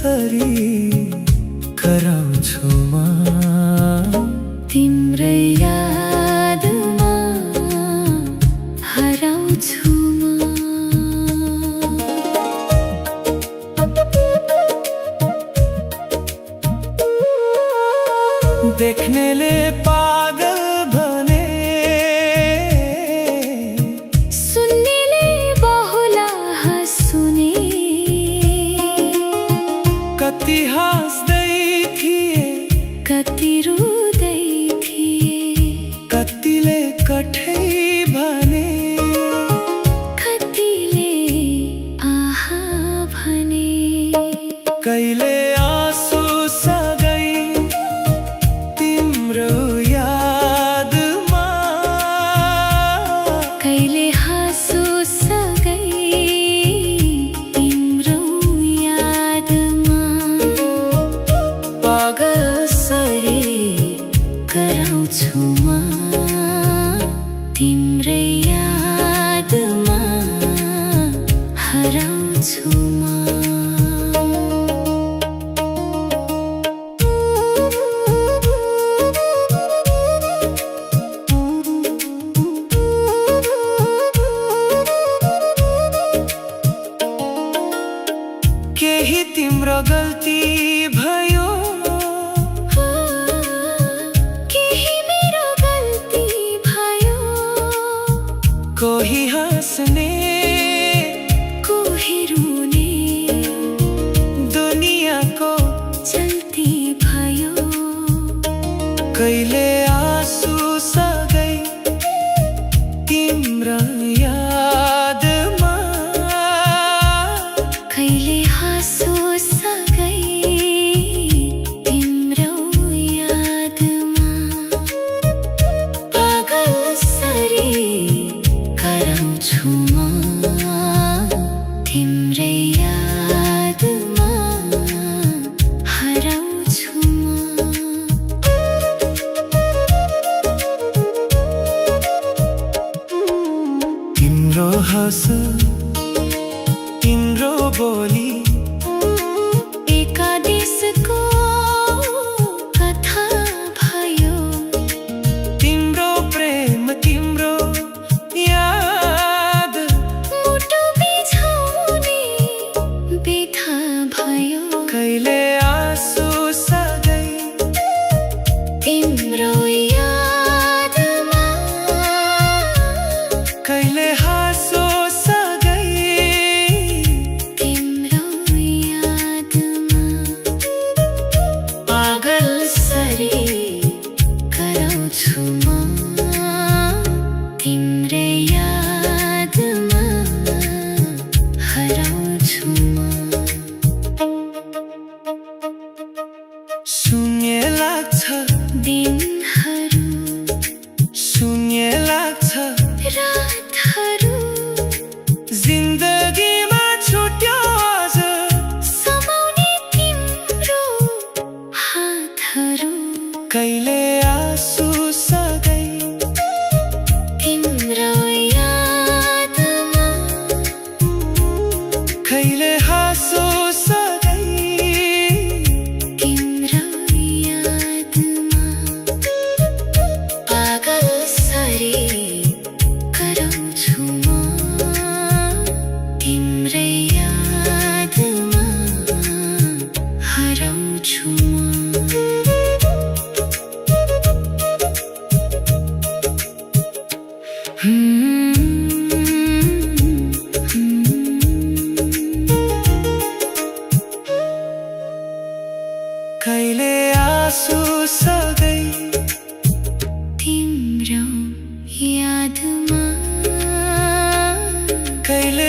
Sorry कराउँछु म तिम्रै यादमा हराउँछु म। देख्नेले पागल भने सुन्नेले बहुला हाँस्ने। कति हाँस्दै थिए कति रुँदै थिए। कतिले कठै भने कतिले आहा भने। कहिले आँसु सँगै तिम्रो यादमा कहिले हाँसो सँगै तिम्रो यादमा। पागल सरी कराउँछु म तिम्रै यादमा हराउँछु म। केही तिम्रो गल्ती भयो केही मेरो गल्ती भयो। कोही हाँस्ने कोही रुने दुनियाँको चल्ती भयो। कहिले आँसु सँगै तिम्रो यादमा कहिले हाँसो सँगै तिम्रो यादमा। पागल सरी कराउँछु म तिम्रै यादमा हराउँछु म। तिम्रो हाँस तिम्रो बोली एकादेशको कथा भयो। तिम्रो प्रेम तिम्रो याद मुटु बिझाउने व्यथा भयो। कहिले आँसु सँगै तिम्रो यादमा कहिले हाँसो सँगै तिम्रो यादमा। पागल सरी कराउँछु म तिम्रै यादमा हराउँछु म। शून्य लाग्छ दिनहरू शून्य लाग्छ रातहरू जिन्दगीमा छुट्यो आज समाउने तिम्रो हातहरू। कहिले आँसु सँगै तिम्रो यादमा कहिले हाँसो सँगै तिम्रो यादमा। पागल सरी कराउँछु म तिम्रै यादमा हराउँछु म। कहिले आँसु सँगै तिम्रो यादमा कहिले